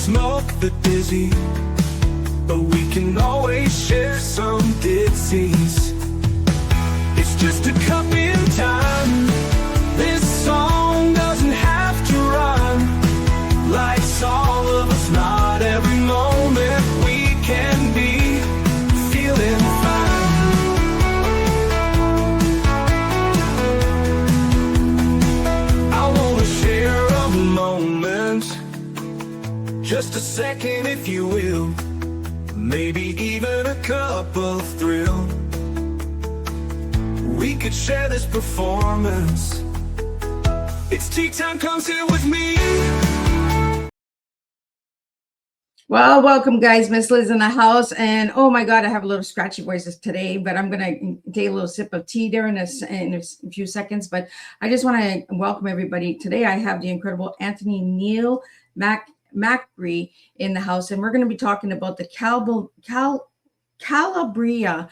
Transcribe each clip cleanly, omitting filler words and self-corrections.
smoke the dizzy, but we can always share some ditties. It's just a cup in time. This song doesn't have to run. Life's all of us, not every moment we can be feeling fine. I wanna share a moment, just a second if you will, maybe even a cup of thrill. We could share this performance. It's tea time, come sit with me. Well, welcome guys. Miss Liz in the house, and oh my god, I have a little scratchy voices today, but I'm gonna take a little sip of tea there in a few seconds. But I just want to welcome everybody. Today I have the incredible Neal Macri in the house, and we're going to be talking about the Calabria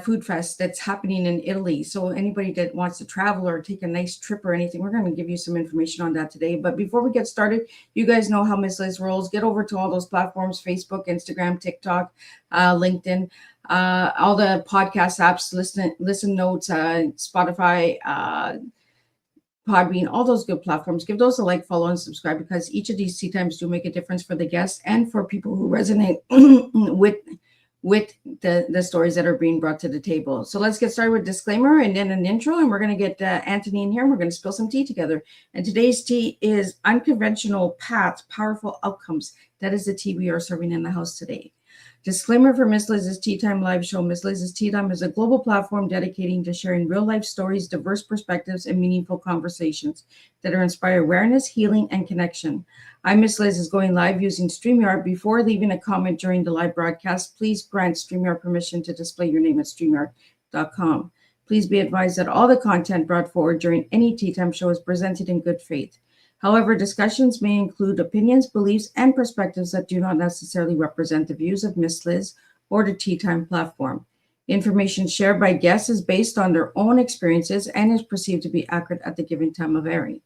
food fest that's happening in Italy. So anybody that wants to travel or take a nice trip or anything, we're going to give you some information on that today. But before we get started, you guys know how Miss Liz rolls. Get over to all those platforms: Facebook, Instagram, TikTok, LinkedIn, all the podcast apps, listen notes, Spotify, Podbean, all those good platforms. Give those a like, follow, and subscribe, because each of these tea times do make a difference for the guests and for people who resonate with the stories that are being brought to the table. So let's get started with disclaimer and then an intro, and we're going to get Anthony in here, and we're going to spill some tea together. And today's tea is unconventional paths, powerful outcomes. That is the tea we are serving in the house today. Disclaimer for Miss Liz's Tea Time live show. Miss Liz's Tea Time is a global platform dedicating to sharing real life stories, diverse perspectives, and meaningful conversations that are inspire awareness, healing, and connection. I'm Miss Liz is going live using StreamYard. Before leaving a comment during the live broadcast, please grant StreamYard permission to display your name at StreamYard.com. Please be advised that all the content brought forward during any Tea Time show is presented in good faith. However, discussions may include opinions, beliefs, and perspectives that do not necessarily represent the views of Miss Liz or the Tea Time platform. Information shared by guests is based on their own experiences and is perceived to be accurate at the given time of airing.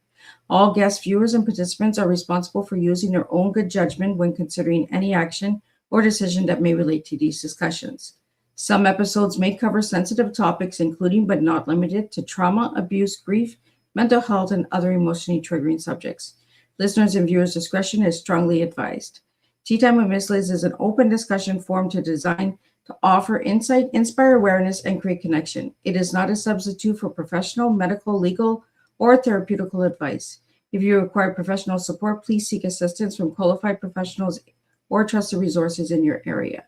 All guests, viewers, and participants are responsible for using their own good judgment when considering any action or decision that may relate to these discussions. Some episodes may cover sensitive topics, including but not limited to trauma, abuse, grief, mental health, and other emotionally triggering subjects. Listeners' and viewers' discretion is strongly advised. Tea Time with Miss Liz is an open discussion forum designed to offer insight, inspire awareness, and create connection. It is not a substitute for professional, medical, legal, or therapeutical advice. If you require professional support, please seek assistance from qualified professionals or trusted resources in your area.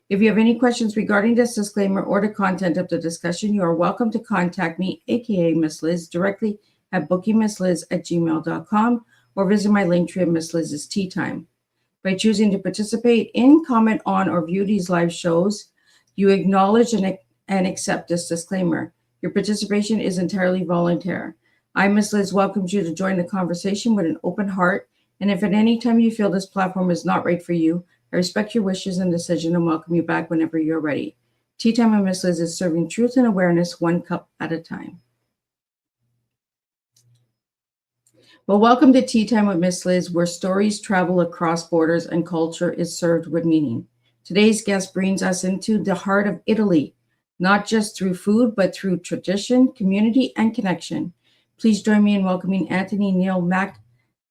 If you have any questions regarding this disclaimer or the content of the discussion, you are welcome to contact me, aka Miss Liz, directly at bookingmissliz@gmail.com, or visit my link tree at Miss Liz's Tea Time. By choosing to participate in, comment on, or view these live shows, you acknowledge and accept this disclaimer. Your participation is entirely voluntary. I, Miss Liz, welcomes you to join the conversation with an open heart, and if at any time you feel this platform is not right for you, I respect your wishes and decision and welcome you back whenever you're ready. Tea Time with Miss Liz is serving truth and awareness one cup at a time. Well, welcome to Tea Time with Miss Liz, where stories travel across borders and culture is served with meaning. Today's guest brings us into the heart of Italy, not just through food, but through tradition, community, and connection. Please join me in welcoming Neal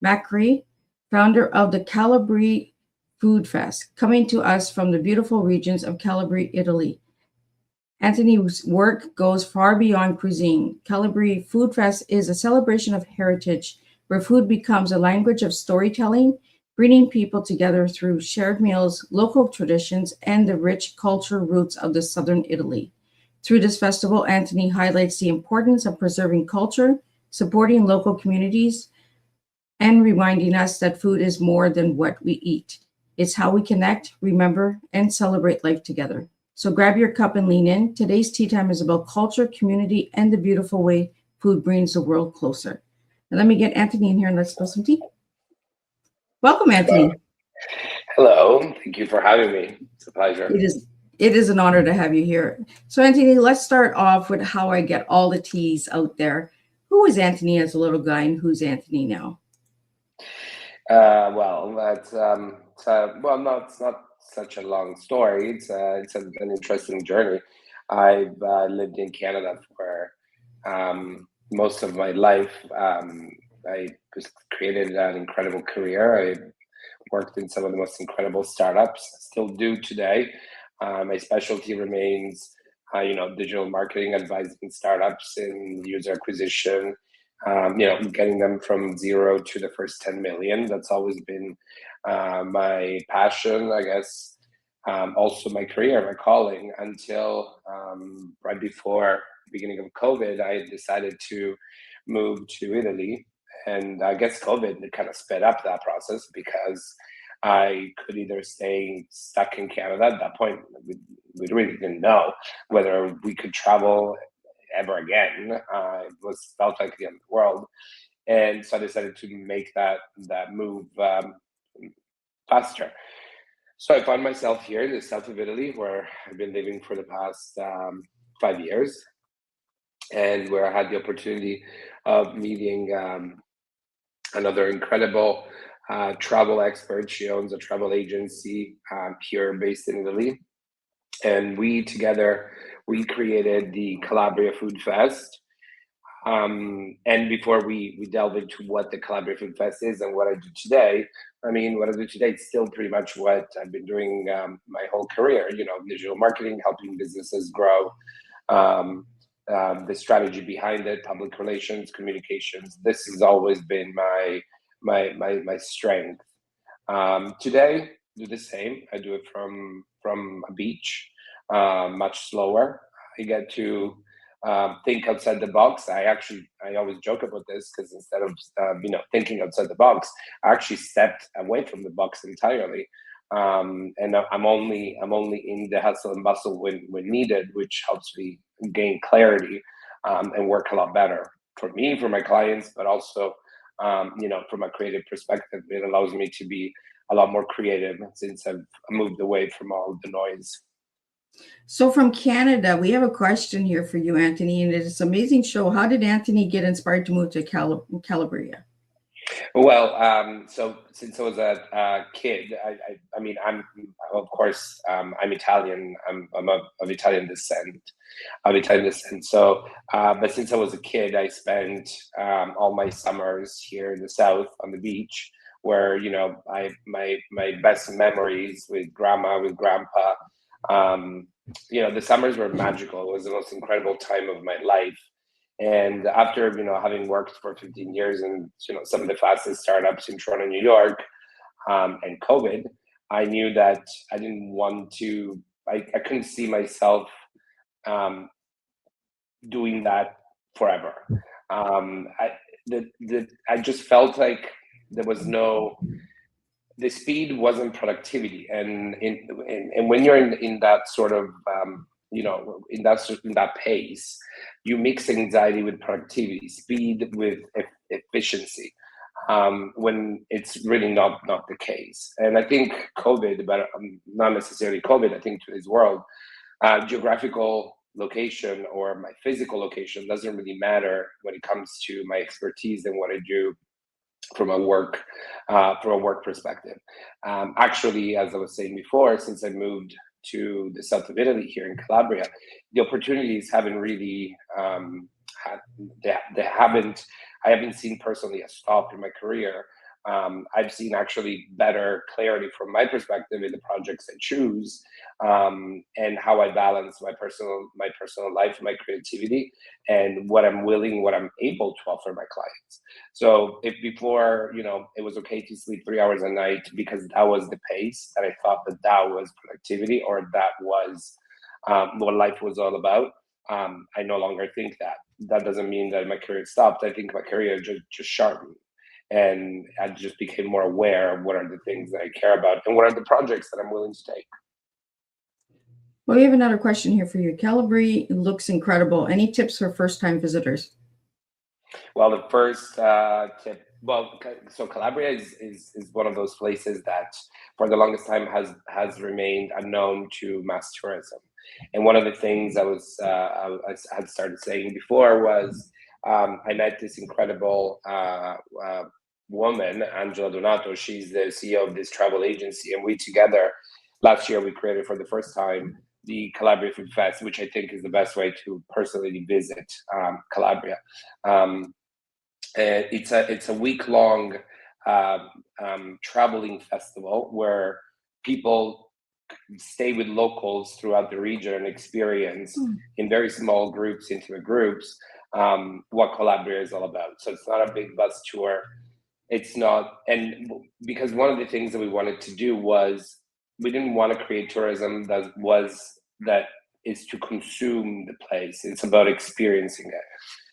Macri, founder of the Calabria Food Fest, coming to us from the beautiful regions of Calabria, Italy. Anthony's work goes far beyond cuisine. Calabria Food Fest is a celebration of heritage, where food becomes a language of storytelling, bringing people together through shared meals, local traditions, and the rich cultural roots of the southern Italy. Through this festival, Anthony highlights the importance of preserving culture, supporting local communities, and reminding us that food is more than what we eat. It's how we connect, remember, and celebrate life together. So grab your cup and lean in. Today's Tea Time is about culture, community, and the beautiful way food brings the world closer. And let me get Anthony in here and let's spill some tea. Welcome, Anthony. Hello. Thank you for having me. It's a pleasure. It is an honor to have you here. So, Anthony, let's start off with how I get all the teas out there. Who was Anthony as a little guy and who's Anthony now? Well, well, no, it's not such a long story. An interesting journey. I've lived in Canada for most of my life. I just created an incredible career. I worked in some of the most incredible startups, still do today. My specialty remains, digital marketing, advising startups in user acquisition, getting them from zero to the first 10 million. That's always been my passion, I guess. Also my career, my calling, until right before the beginning of COVID, I decided to move to Italy. And I guess COVID kind of sped up that process because I could either stay stuck in Canada. At that point, we really didn't know whether we could travel ever again. It was felt like the end of the world, and so I decided to make that move faster. So I found myself here in the south of Italy, where I've been living for the past 5 years, and where I had the opportunity of meeting another incredible travel expert. She owns a travel agency here based in Italy. And we together, we created the Calabria Food Fest. And before we delve into what the Calabria Food Fest is and what I do today, what I do today is still pretty much what I've been doing my whole career, digital marketing, helping businesses grow, the strategy behind it, public relations, communications. This has always been my strength. Today, do the same. I do it from a beach, much slower. I get to think outside the box. I always joke about this because instead of thinking outside the box, I actually stepped away from the box entirely. And I'm only in the hustle and bustle when needed, which helps me gain clarity and work a lot better for me, for my clients, but also from a creative perspective, it allows me to be a lot more creative since I've moved away from all the noise. So from Canada, we have a question here for you, Anthony, and it's an amazing show. How did Anthony get inspired to move to Calabria? Well, so since I was a kid, I'm of course I'm Italian. I'm of Italian descent, So, but since I was a kid, I spent all my summers here in the south on the beach, where my best memories with grandma, with grandpa. The summers were magical. It was the most incredible time of my life. And after having worked for 15 years in some of the fastest startups in Toronto, New York, and COVID, I knew that I didn't want to. I couldn't see myself doing that forever. I just felt like there was no. The speed wasn't productivity, and when you're in that sort of in that pace, you mix anxiety with productivity, speed with efficiency, when it's really not the case. And I think COVID, but not necessarily COVID, I think today's world, geographical location or my physical location doesn't really matter when it comes to my expertise and what I do from a work perspective. Actually, as I was saying before, since I moved to the south of Italy here in Calabria, the opportunities haven't really I haven't seen personally a stop in my career. I've seen actually better clarity from my perspective in the projects I choose, and how I balance my personal life, my creativity, and what I'm able to offer my clients. So if before, it was okay to sleep 3 hours a night because that was the pace that I thought that was productivity, or that was what life was all about. I no longer think that. That doesn't mean that my career stopped. I think my career just sharpened, and I just became more aware of what are the things that I care about and what are the projects that I'm willing to take. Well, we have another question here for you. Calabria looks incredible. Any tips for first-time visitors? Well, the first tip. Well, so Calabria is one of those places that, for the longest time, has remained unknown to mass tourism. And one of the things I had started saying before was I met this incredible woman, Angela Donato, she's the CEO of this travel agency, and we together, last year, we created for the first time the Calabria Food Fest, which I think is the best way to personally visit Calabria. And it's a week-long traveling festival where people stay with locals throughout the region and experience in very small groups, intimate groups, what Calabria is all about. So it's not a big bus tour. It's not, and because one of the things that we wanted to do was we didn't want to create tourism that is to consume the place. It's about experiencing it.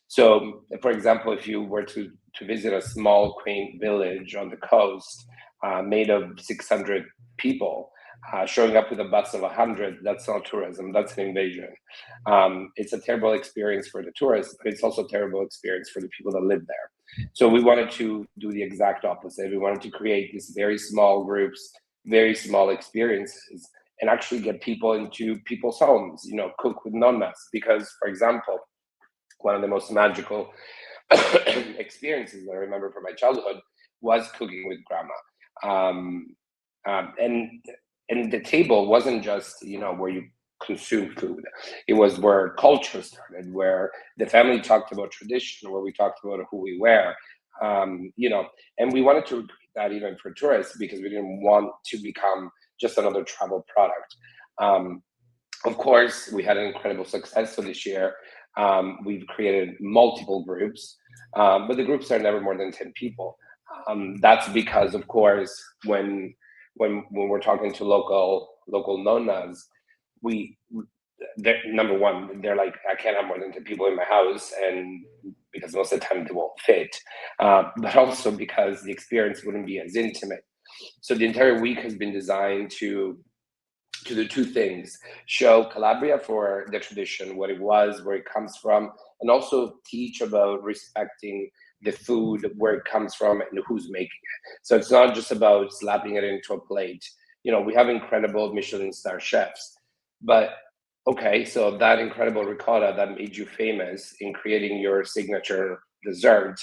So, for example, if you were to visit a small, quaint village on the coast made of 600 people, showing up with a bus of 100, that's not tourism, that's an invasion. It's a terrible experience for the tourists, but it's also a terrible experience for the people that live there. So we wanted to do the exact opposite. We wanted to create these very small groups, very small experiences, and actually get people into people's homes, cook with nonnas. Because, for example, one of the most magical experiences that I remember from my childhood was cooking with grandma. And the table wasn't just, where you consume food. It was where culture started, where the family talked about tradition, where we talked about who we were, and we wanted to recreate that even for tourists because we didn't want to become just another travel product. Of course, we had an incredible success. So this year, we've created multiple groups, but the groups are never more than 10 people. That's because, of course, when we're talking to local nonnas, number one, they're like, I can't have more than 10 people in my house, and because most of the time they won't fit, but also because the experience wouldn't be as intimate. So the entire week has been designed to do two things: show Calabria for the tradition, what it was, where it comes from, and also teach about respecting the food, where it comes from, and who's making it. So it's not just about slapping it into a plate. We have incredible Michelin star chefs, but okay, so that incredible ricotta that made you famous in creating your signature dessert,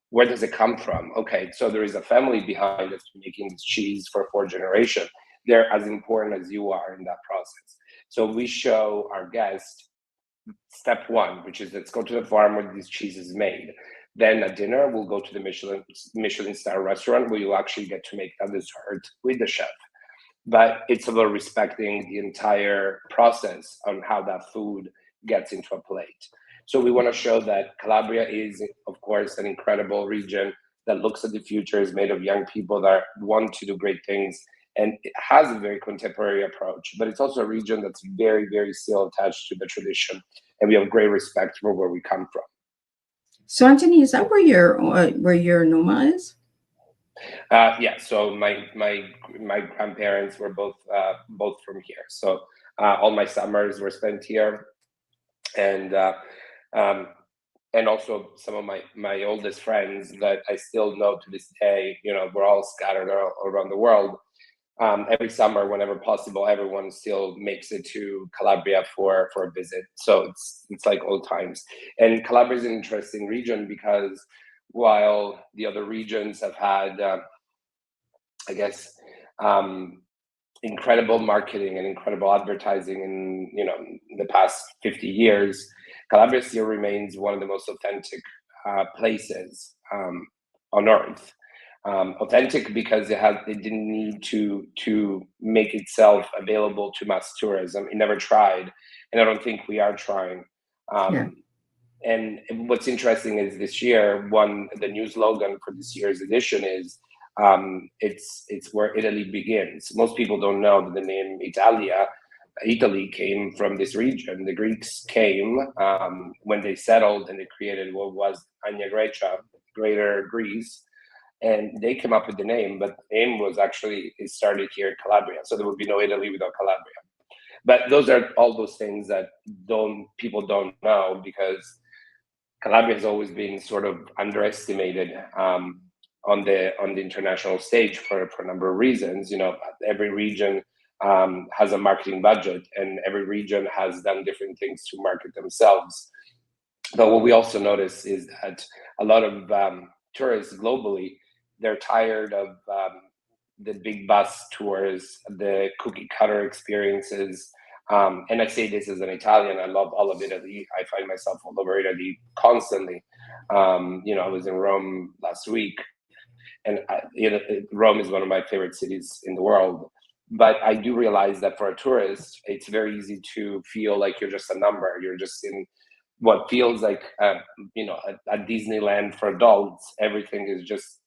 where does it come from? Okay, so there is a family behind us making this cheese for 4 generations. They're as important as you are in that process. So we show our guests step one, which is let's go to the farm where this cheese is made. Then at dinner, we'll go to the Michelin star restaurant where you'll actually get to make that dessert with the chef. But it's about respecting the entire process on how that food gets into a plate. So we want to show that Calabria is, of course, an incredible region that looks at the future, is made of young people that want to do great things, and it has a very contemporary approach. But it's also a region that's very, very still attached to the tradition, and we have great respect for where we come from. So, Anthony, is that where your Noma is? Yeah. So my grandparents were both from here. So all my summers were spent here, and also some of my oldest friends that I still know to this day. We're all scattered around the world. Every summer, whenever possible, everyone still makes it to Calabria for a visit. So it's like old times. And Calabria is an interesting region because while the other regions have had, I guess, incredible marketing and incredible advertising in the past 50 years, Calabria still remains one of the most authentic places on earth. Authentic because it didn't need to make itself available to mass tourism. It never tried, and I don't think we are trying. And what's interesting is this year, the new slogan for this year's edition is it's where Italy begins. Most people don't know that the name Italy came from this region. The Greeks came when they settled and they created what was Agna Graecia, Greater Greece. And they came up with the name, but the name it started here in Calabria. So there would be no Italy without Calabria. But those are all those things that people don't know, because Calabria has always been sort of underestimated on the international stage for a number of reasons. Every region has a marketing budget, and every region has done different things to market themselves. But what we also notice is that a lot of tourists globally they're tired of the big bus tours, the cookie cutter experiences. And I say this as an Italian, I love all of Italy. I find myself all over Italy constantly. I was in Rome last week, and Rome is one of my favorite cities in the world. But I do realize that for a tourist, it's very easy to feel like you're just a number. You're just in what feels like a Disneyland for adults. Everything is just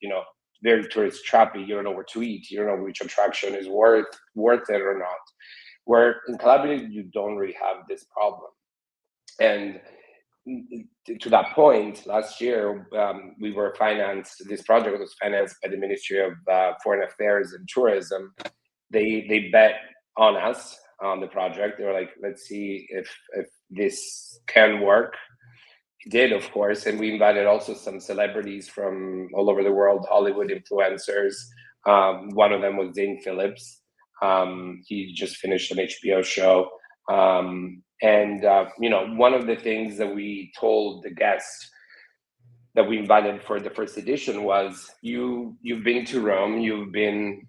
very tourist trappy. You don't know where to eat. You don't know which attraction is worth it or not. Where in Calabria, you don't really have this problem. And to that point, last year we were financed. This project was financed by the Ministry of Foreign Affairs and Tourism. They bet on us on the project. They were like, let's see if this can work. It did, of course, and we invited also some celebrities from all over the world, Hollywood influencers. One of them was Zane Phillips. He just finished an HBO show. One of the things that we told the guests that we invited for the first edition was, you've been to Rome, you've been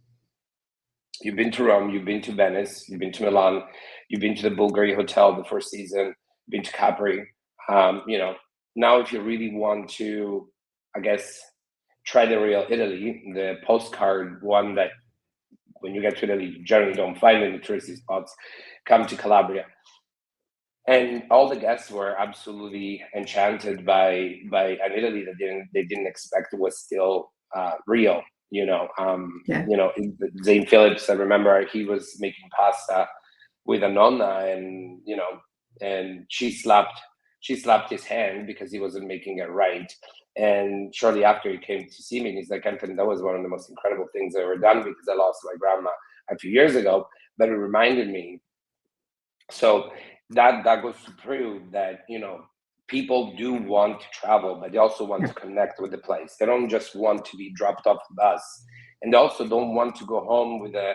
to Venice, you've been to Milan, you've been to the Bulgari Hotel the first season, you've been to Capri. Now if you really want to, I guess, try the real Italy, the postcard one that when you get to Italy, you generally don't find in the touristy spots, come to Calabria. And all the guests were absolutely enchanted by an Italy that they didn't expect was still real. Zane Phillips, I remember he was making pasta with a nonna, and she slapped his hand because he wasn't making it right. And shortly after, he came to see me, and he's like, Anthony, that was one of the most incredible things I've ever done, because I lost my grandma a few years ago, but it reminded me. So that goes to prove that people do want to travel, but they also want to connect with the place. They don't just want to be dropped off the bus, and they also don't want to go home with a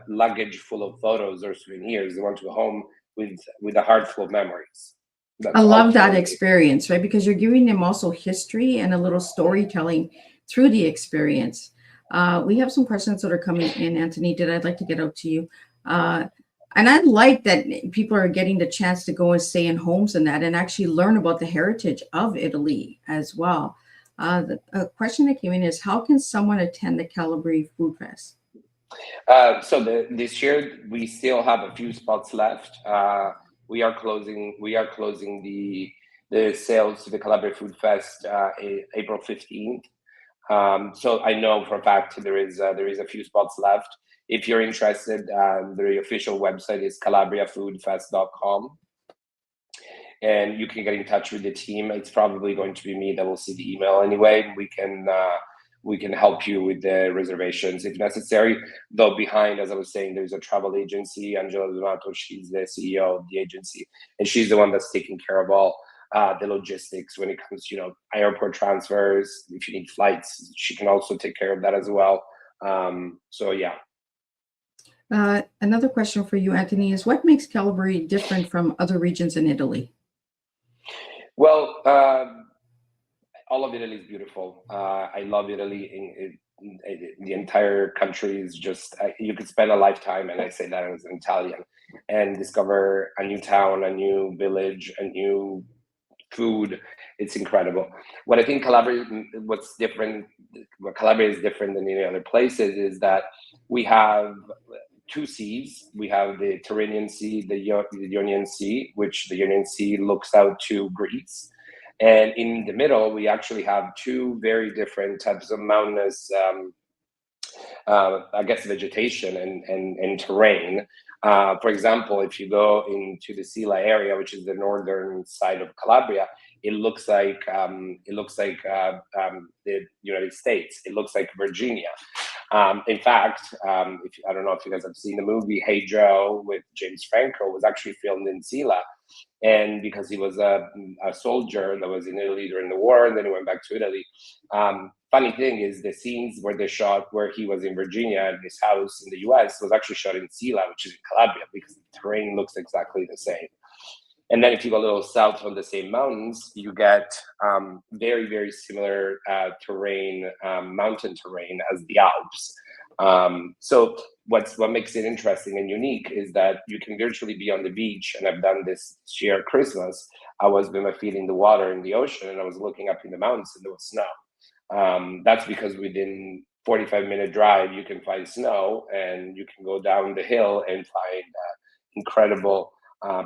luggage full of photos or souvenirs. They want to go home with a heart full of memories. I love that experience, right? Because you're giving them also history and a little storytelling through the experience. We have some questions that are coming in, Anthony, that I'd like to get out to you. And I like that people are getting the chance to go and stay in homes and that, and actually learn about the heritage of Italy as well. The question that came in is, how can someone attend the Calabria Food Fest? This year we still have a few spots left. We are closing the sales to the Calabria Food Fest April 15th. So I know for a fact there is a few spots left. If you're interested, the official website is calabriafoodfest.com, and you can get in touch with the team. It's probably going to be me that will see the email anyway. We can help you with the reservations if necessary. Though behind, as I was saying, there's a travel agency, Angela Donato. She's the CEO of the agency, and she's the one that's taking care of all the logistics when it comes to airport transfers. If you need flights, she can also take care of that as well. So yeah. Another question for you, Anthony, is what makes Calabria different from other regions in Italy? Well, all of Italy is beautiful. I love Italy. The entire country is just, you could spend a lifetime, and I say that as an Italian, and discover a new town, a new village, a new food. It's incredible. What I think Calabria is different than any other places is that we have two seas. We have the Tyrrhenian Sea, the Ionian Sea, which the Ionian Sea looks out to Greece. And in the middle, we actually have two very different types of mountainous, vegetation and terrain. For example, if you go into the Sila area, which is the northern side of Calabria, it looks like the United States. It looks like Virginia. In fact, I don't know if you guys have seen the movie Hey Joe with James Franco, was actually filmed in Sila. And because he was a soldier that was in Italy during the war, and then he went back to Italy. Funny thing is, the scenes where they shot where he was in Virginia in his house in the US was actually shot in Sila, which is in Calabria, because the terrain looks exactly the same. And then if you go a little south on the same mountains, you get very, very similar terrain, mountain terrain as the Alps. So what makes it interesting and unique is that you can virtually be on the beach, and I've done this year at Christmas. I was with my feet in the water in the ocean, and I was looking up in the mountains, and there was snow. That's because within 45-minute drive, you can find snow, and you can go down the hill and find incredible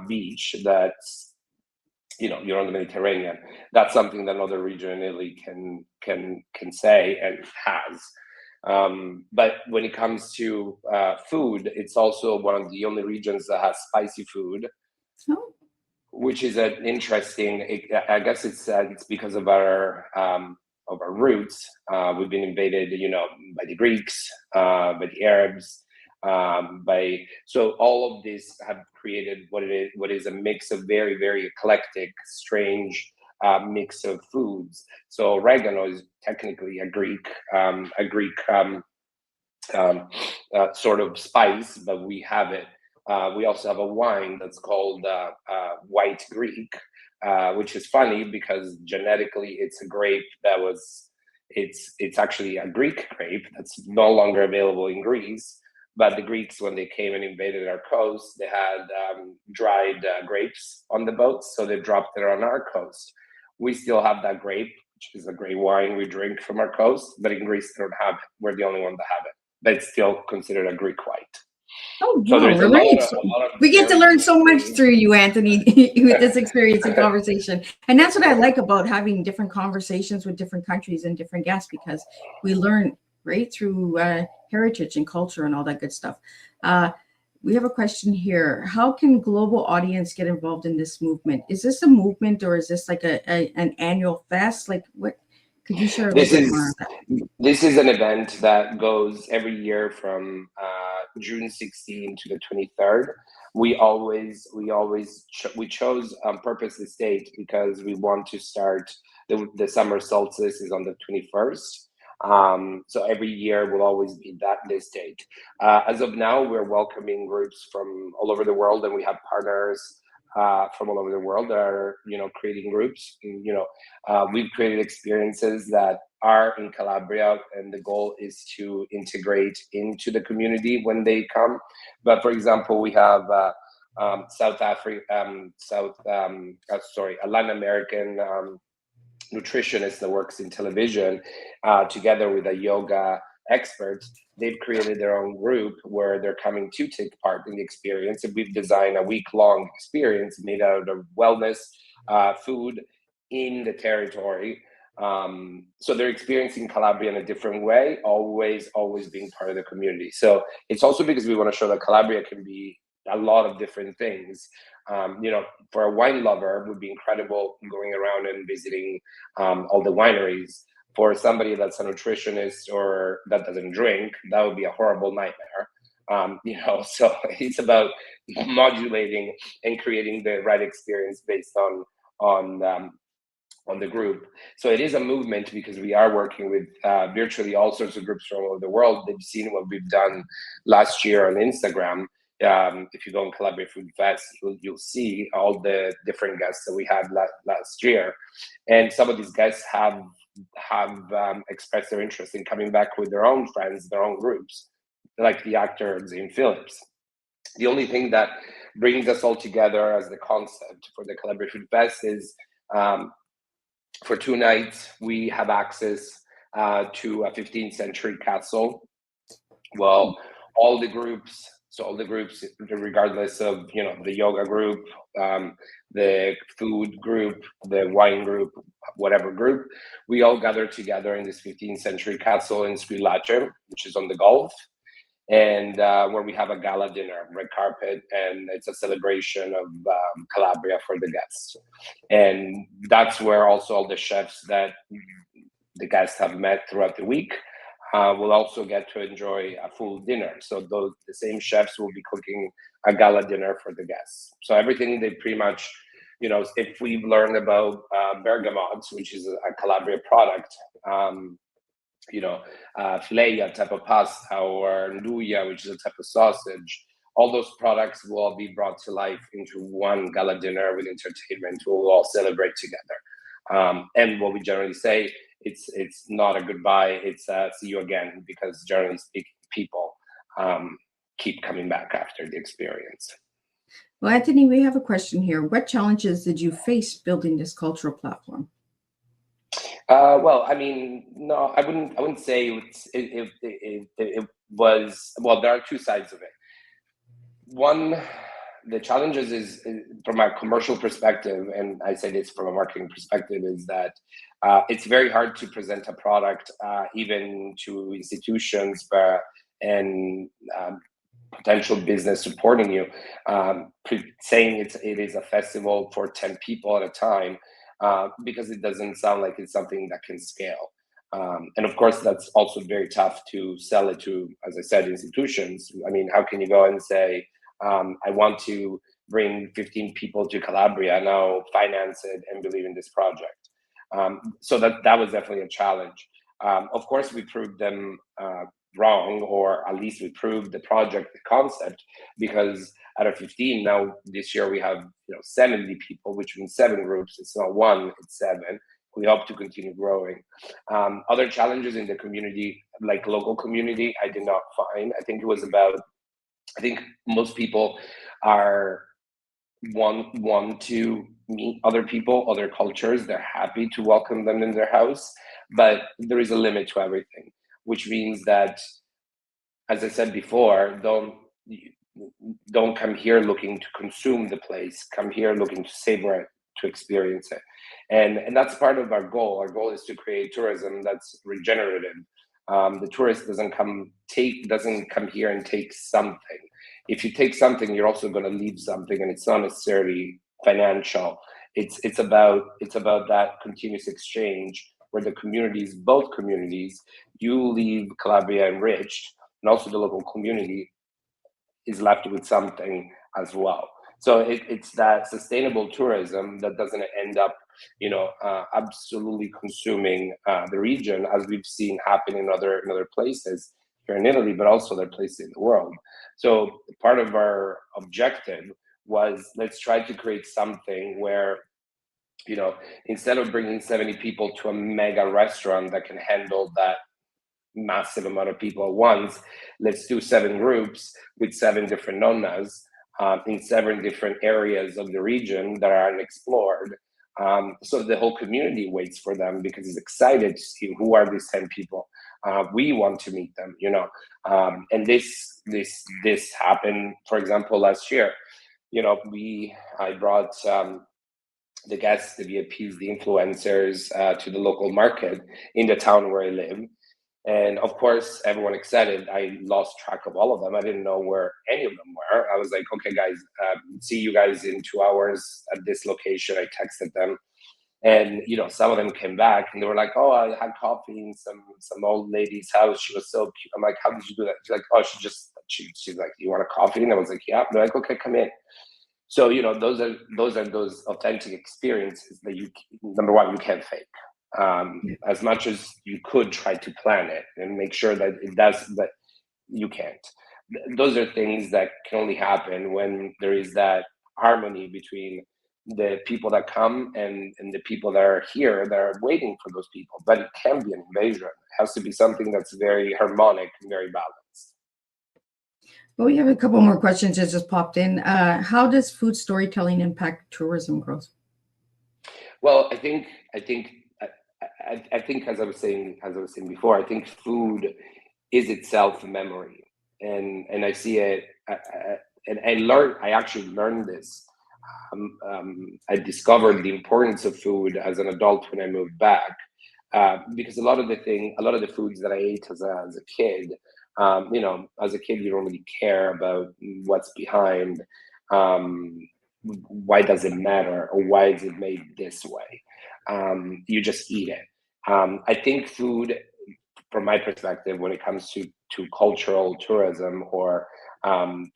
beach that's, you're on the Mediterranean. That's something that another region in Italy can say and has. But when it comes to food, it's also one of the only regions that has spicy food, Oh, which is an interesting. I guess it's because of our roots. We've been invaded, by the Greeks, by the Arabs, so all of this have created what is a mix of very, very eclectic, strange mix of foods. So oregano is technically a Greek sort of spice, but we have it. We also have a wine that's called White Greek, which is funny because genetically it's a grape it's actually a Greek grape that's no longer available in Greece. But the Greeks, when they came and invaded our coast, they had dried grapes on the boats, so they dropped it on our coast. We still have that grape, which is a great wine we drink from our coast, but in Greece they don't have it. We're the only one that have it. But it's still considered a Greek white. oh, So wow, there's a lot of we get to very learn so much interesting- through you, Anthony, with this experience and conversation. And that's what I like about having different conversations with different countries and different guests, because we learn right through heritage and culture and all that good stuff. We have a question here. How can global audience get involved in this movement? Is this a movement, or is this like an annual fest? Like, what could you share a little bit more on that? This is an event that goes every year from June 16 to the 23rd. We chose on purpose this date because we want to start the summer solstice is on the 21st. So every year will always be this date. As of now, we're welcoming groups from all over the world, and we have partners from all over the world that are, creating groups. We've created experiences that are in Calabria, and the goal is to integrate into the community when they come. But for example, we have a Latin American nutritionist that works in television, together with a yoga expert. They've created their own group where they're coming to take part in the experience, and we've designed a week-long experience made out of wellness, food in the territory. So they're experiencing Calabria in a different way, always being part of the community. So it's also because we want to show that Calabria can be a lot of different things. For a wine lover, it would be incredible going around and visiting all the wineries. For somebody that's a nutritionist or that doesn't drink, that would be a horrible nightmare. So it's about modulating and creating the right experience based on the group. So it is a movement because we are working with virtually all sorts of groups from all over the world. They've seen what we've done last year on Instagram. If you go on Calabria Food Fest, you'll see all the different guests that we had last year, and some of these guests have expressed their interest in coming back with their own friends, their own groups, like the actor Zane Phillips. The only thing that brings us all together as the concept for the Calabria Food Fest is for 2 nights we have access to a 15th century castle. Well, all the groups, regardless of the yoga group, the food group, the wine group, whatever group, we all gather together in this 15th century castle in Squillace, which is on the Gulf, and where we have a gala dinner, red carpet, and it's a celebration of Calabria for the guests. And that's where also all the chefs that the guests have met throughout the week will also get to enjoy a full dinner. So the same chefs will be cooking a gala dinner for the guests. So everything they pretty much, if we've learned about bergamots, which is a Calabria product, fileia type of pasta, or nduja, which is a type of sausage, all those products will all be brought to life into one gala dinner with entertainment. We'll all celebrate together. And what we generally say, it's not a goodbye, it's a see you again, because generally speaking, people keep coming back after the experience. Well, Anthony, we have a question here. What challenges did you face building this cultural platform? Well, I mean, no, I wouldn't say it was. Well, there are two sides of it. One, the challenges is from a commercial perspective, and I say this from a marketing perspective, is that it's very hard to present a product even to institutions and potential business supporting you, saying it is a festival for 10 people at a time, because it doesn't sound like it's something that can scale. And of course, that's also very tough to sell it to, as I said, institutions. I mean, how can you go and say, I want to bring 15 people to Calabria, now finance it and believe in this project? So that was definitely a challenge. Of course, we proved them wrong, or at least we proved the project, the concept, because out of 15 now this year we have 70 people, which means 7 groups. It's not 1, it's 7. We hope to continue growing. Other challenges in the community, like local community, I did not find. I think most people want to meet other people, other cultures. They're happy to welcome them in their house, but there is a limit to everything, which means that, as I said before, don't come here looking to consume the place. Come here looking to savor it, to experience it. And that's part of our goal. Our goal is to create tourism that's regenerative. The tourist doesn't come here and take something. If you take something, you're also going to leave something, and it's not necessarily financial. It's about that continuous exchange where both communities, you leave Calabria enriched, and also the local community is left with something as well. So it's that sustainable tourism that doesn't end up, absolutely consuming the region, as we've seen happen in other places here in Italy, but also other places in the world. So part of our objective was, let's try to create something where, instead of bringing 70 people to a mega restaurant that can handle that massive amount of people at once, let's do 7 groups with 7 different nonnas in 7 different areas of the region that are unexplored. So the whole community waits for them because it's excited to see who are these 10 people. We want to meet them, and this happened, for example, last year. I brought the guests, the VIPs, the influencers to the local market in the town where I live. And of course, everyone excited. I lost track of all of them. I didn't know where any of them were. I was like, okay, guys, see you guys in 2 hours at this location. I texted them. And, some of them came back and they were like, oh, I had coffee in some old lady's house. She was so cute. I'm like, how did you do that? She's like, oh, she's like, you want a coffee? And I was like, yeah. They're like, okay, come in. So, those are those authentic experiences that number one, you can't fake. As much as you could try to plan it and make sure that it does, but you can't. Those are things that can only happen when there is that harmony between the people that come and the people that are here that are waiting for those people. But it can be an invasion. It has to be something that's very harmonic and very balanced. Well, we have a couple more questions that just popped in. How does food storytelling impact tourism growth? Well, I think as I was saying before, I think food is itself memory, and I see it. And I actually learned this. I discovered the importance of food as an adult when I moved back, because a lot of the foods that I ate as a kid, as a kid, you don't really care about what's behind. Why does it matter, or why is it made this way? You just eat it. I think food, from my perspective, when it comes to cultural tourism or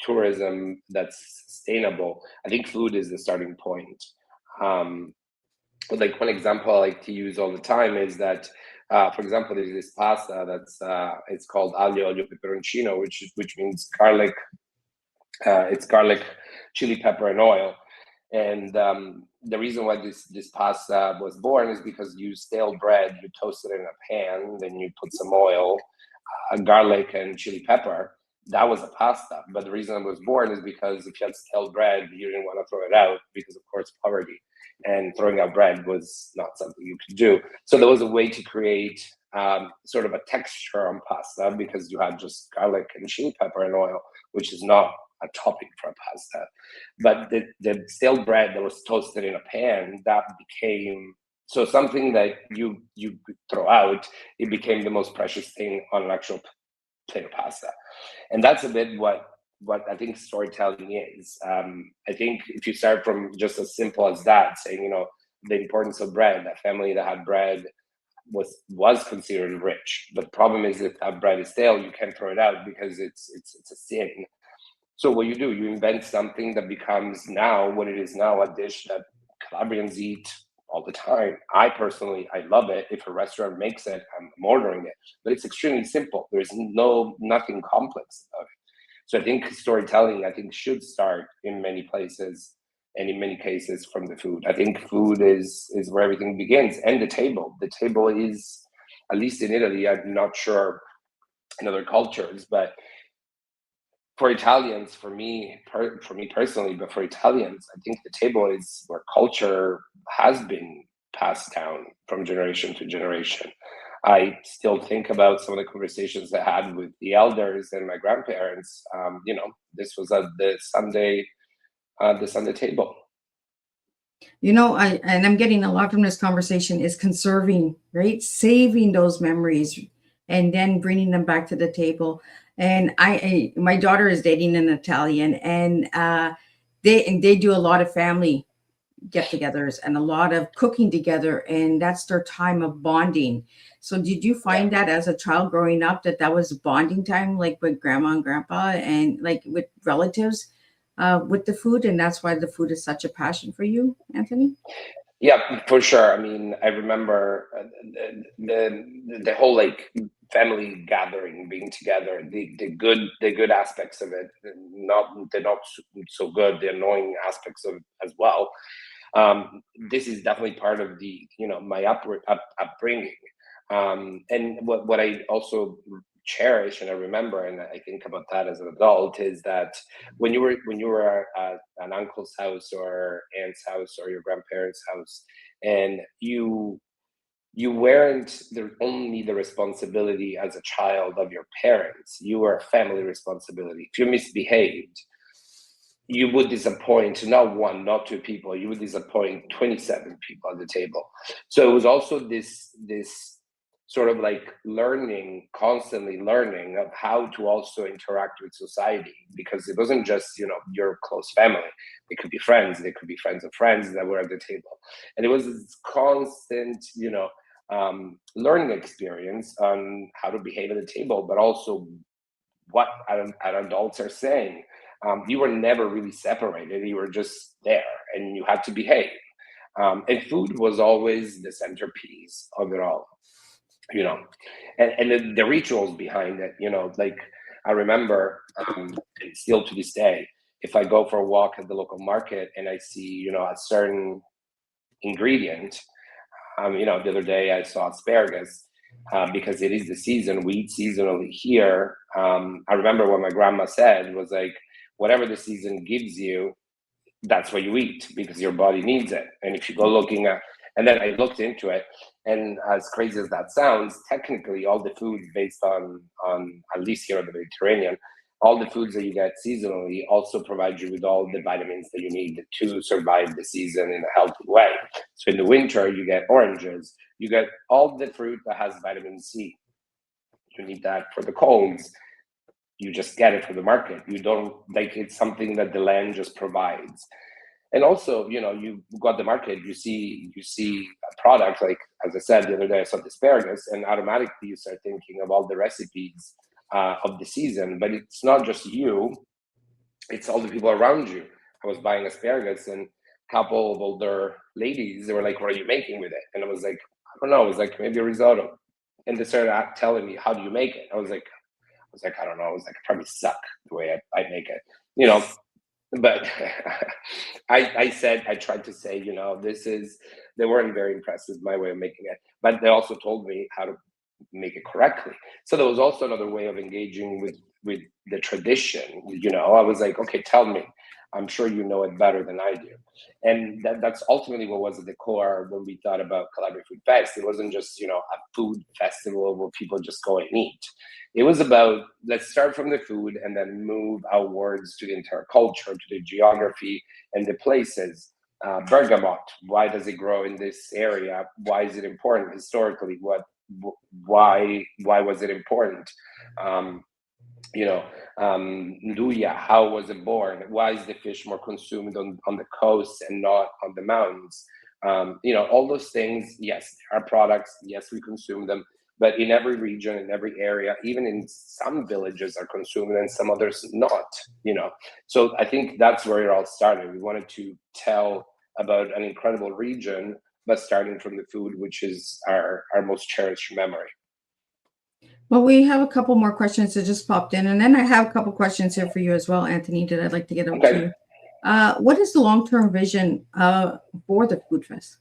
tourism that's sustainable, I think food is the starting point. Like one example I like to use all the time is that, for example, there's this pasta that's it's called aglio olio peperoncino, which means garlic, It's garlic, chili pepper, and oil. And the reason why this pasta was born is because you stale bread, you toast it in a pan, then you put some oil, garlic, and chili pepper. That was a pasta. But the reason it was born is because if you had stale bread, you didn't want to throw it out because, of course, poverty. And throwing out bread was not something you could do. So there was a way to create sort of a texture on pasta because you had just garlic and chili pepper and oil, which is not a topping for a pasta. But the stale bread that was toasted in a pan, that became so something that you could throw out. It became the most precious thing on an actual plate of pasta. And that's a bit what I think storytelling is. I think if you start from just as simple as that, saying, the importance of bread, a family that had bread was considered rich. But the problem is if that bread is stale, you can't throw it out because it's a sin. So what you do, you invent something that becomes now what it is now, a dish that Calabrians eat all the time. I personally love it. If a restaurant makes it, I'm ordering it. But it's extremely simple. There's nothing complex about it. So I think storytelling, should start in many places and in many cases from the food. I think food is where everything begins, and the table. The table is, at least in Italy, I'm not sure in other cultures, but for Italians, for me personally, but for Italians, I think the table is where culture has been passed down from generation to generation. I still think about some of the conversations I had with the elders and my grandparents. This was at the Sunday table. I'm getting a lot from this conversation is conserving, right? Saving those memories and then bringing them back to the table. And my daughter is dating an Italian, and they do a lot of family get-togethers and a lot of cooking together, and that's their time of bonding. So did you find that as a child growing up that was bonding time, like with grandma and grandpa and like with relatives with the food, and that's why the food is such a passion for you, Anthony? Yeah, for sure. I mean, I remember the whole like family gathering, being together, the good aspects of it, they're not so good, the annoying aspects of it as well. This is definitely part of the my upbringing, and what I also cherish and I remember, and I think about that as an adult, is that when you were at an uncle's house or aunt's house or your grandparents' house, and you weren't only the responsibility as a child of your parents, you were a family responsibility. If you misbehaved, you would disappoint not one, not two people, you would disappoint 27 people at the table. So it was also this sort of like constantly learning of how to also interact with society, because it wasn't just your close family. It could be friends, they could be friends of friends that were at the table, and it was this constant learning experience on how to behave at the table, but also what adults are saying. You were never really separated, you were just there and you had to behave, and food was always the centerpiece of it all. And the rituals behind it, like I remember, and still to this day, if I go for a walk at the local market and I see a certain ingredient, the other day I saw asparagus, because it is the season, we eat seasonally here. I remember what my grandma said was like, whatever the season gives you, that's what you eat because your body needs it. And if you go looking at, and then I looked into it, and as crazy as that sounds, technically all the foods based on at least here in the Mediterranean, all the foods that you get seasonally also provide you with all the vitamins that you need to survive the season in a healthy way. So in the winter, you get oranges, you get all the fruit that has vitamin C. You need that for the colds. You just get it from the market. You don't like, it's something that the land just provides. And also, you got the market, you see a product, like, as I said, the other day I saw the asparagus, and automatically you start thinking of all the recipes of the season. But it's not just you, it's all the people around you. I was buying asparagus, and a couple of older ladies, they were like, what are you making with it? And I was like, I don't know. It was like, maybe a risotto. And they started telling me, how do you make it? I was like, was like, I don't know. I was like, I probably suck the way I make it, you know. But I tried to say, you know, they weren't very impressed with my way of making it, but they also told me how to make it correctly. So there was also another way of engaging with the tradition. You know, I was like, okay, tell me. I'm sure you know it better than I do. And that's ultimately what was at the core when we thought about Calabria Food Fest. It wasn't just, you know, a food festival where people just go and eat. It was about, let's start from the food and then move outwards to the entire culture, to the geography and the places. Bergamot, why does it grow in this area? Why is it important historically? Why was it important? Nduja, how was it born? Why is the fish more consumed on the coast and not on the mountains? All those things. Yes, there are products. Yes, we consume them. But in every region, in every area, even in some villages are consumed and some others not, So I think that's where it all started. We wanted to tell about an incredible region, but starting from the food, which is our most cherished memory. Well, we have a couple more questions that just popped in, and then I have a couple questions here for you as well, Anthony, that I'd like to get out to you. What is the long-term vision for the Food Fest?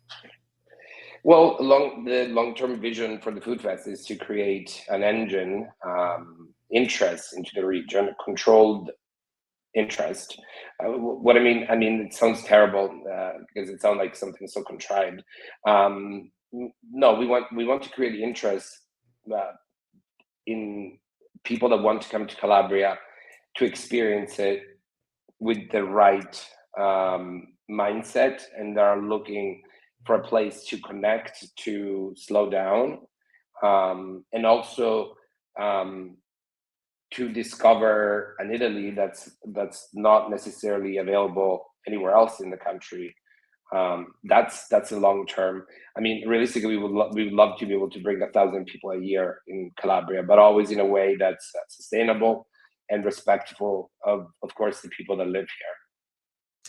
Well, the long-term vision for the Food Fest is to create an engine, interest into the region, controlled interest. What I mean, it sounds terrible because it sounds like something so contrived. No, we want to create interest in people that want to come to Calabria to experience it with the right mindset, and they are looking for a place to connect, to slow down, and also to discover an Italy that's not necessarily available anywhere else in the country. That's a long term. Realistically, we would love to be able to bring 1,000 people a year in Calabria, but always in a way that's sustainable and respectful of course, the people that live here.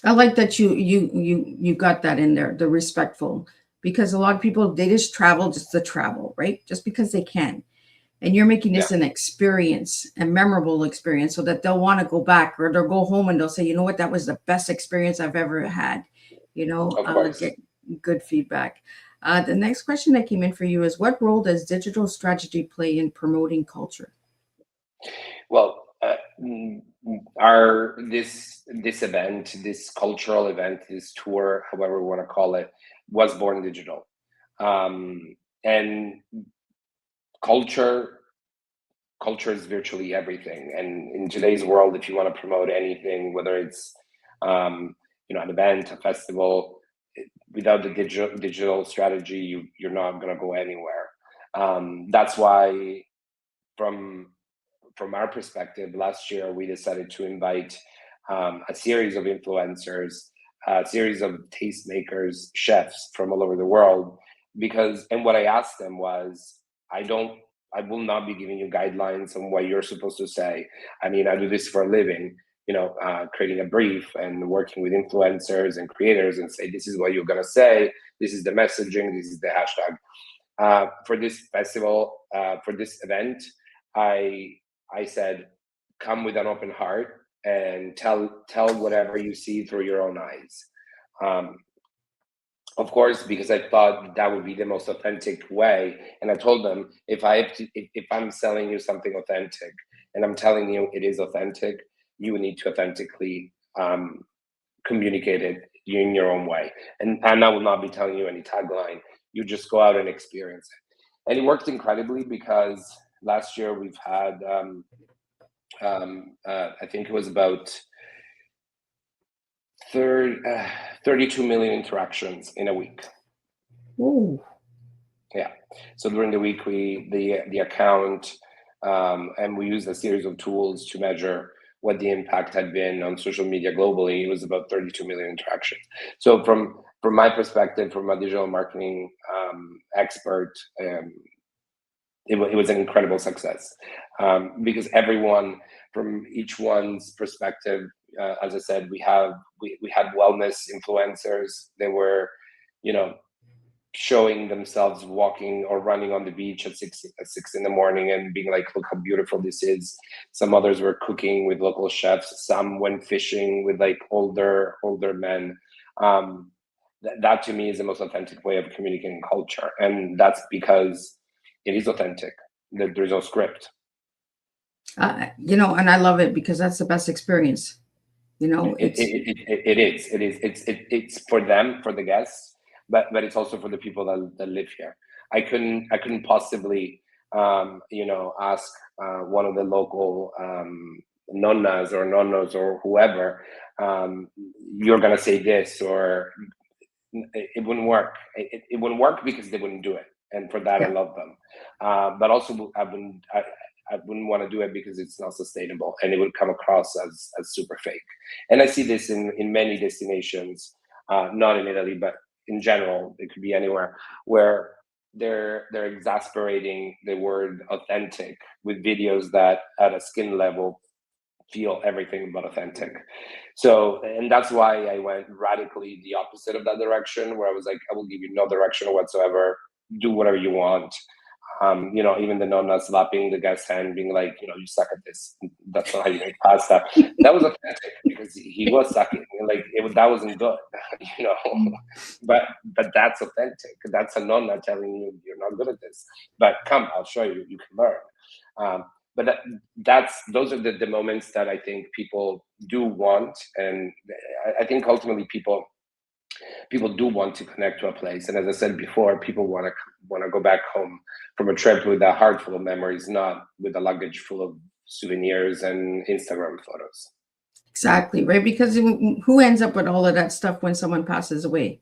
I like that you got that in there, the respectful, because a lot of people, they just travel just to travel, right? Just because they can. And you're making this an experience, a memorable experience, so that they'll want to go back, or they'll go home and they'll say, you know what, that was the best experience I've ever had. Get good feedback. The next question that came in for you is, what role does digital strategy play in promoting culture? Well, this event, this cultural event, this tour, however we want to call it, was born digital. And culture is virtually everything. And in today's world, if you want to promote anything, whether it's an event, a festival, without the digital strategy, you're not going to go anywhere. That's why, from our perspective, last year we decided to invite a series of influencers, a series of tastemakers, chefs from all over the world. And what I asked them was, I will not be giving you guidelines on what you're supposed to say. I do this for a living, creating a brief and working with influencers and creators and say, this is what you're going to say. This is the messaging. This is the hashtag. For this festival, for this event, I said, come with an open heart and tell whatever you see through your own eyes. Of course, because I thought that would be the most authentic way. And I told them, if I'm selling you something authentic and I'm telling you it is authentic, you need to authentically communicate it in your own way. And I will not be telling you any tagline. You just go out and experience it. And it worked incredibly, because last year we've had, I think it was about 32 million interactions in a week. Ooh. Yeah. So during the week, the account, and we used a series of tools to measure what the impact had been on social media globally. It was about 32 million interactions. So from my perspective, from a digital marketing expert, it was an incredible success, because everyone, from each one's perspective, as I said, we had wellness influencers. They were, showing themselves walking or running on the beach at 6 in the morning and being like, look how beautiful this is. Some others were cooking with local chefs. Some went fishing with like older men. That to me is the most authentic way of communicating culture, and that's because it is authentic. There's no script. You know, and I love it because that's the best experience. You know, It is. It's for them, for the guests, but it's also for the people that live here. I couldn't possibly ask one of the local nonnas or nonnos or whoever, you're gonna say this, or it wouldn't work. It wouldn't work because they wouldn't do it, and for that I yeah. love them. But also I wouldn't want to do it because it's not sustainable and it would come across as super fake. And I see this in many destinations, not in Italy, but in general. It could be anywhere where they're exasperating the word authentic with videos that at a skin level feel everything but authentic. So, and that's why I went radically the opposite of that direction, where I was like, I will give you no direction whatsoever. Do whatever you want. Even the nonna slapping the guy's hand, being like, you suck at this. That's not how you make pasta. That was authentic because he was sucking. Like that wasn't good, you know. But that's authentic. That's a nonna telling you you're not good at this. But come, I'll show you. You can learn. But those are the moments that I think people do want, and I think ultimately people do want to connect to a place. And as I said before, people want to go back home from a trip with a heart full of memories, not with a luggage full of souvenirs and Instagram photos. Exactly, right? Because who ends up with all of that stuff when someone passes away,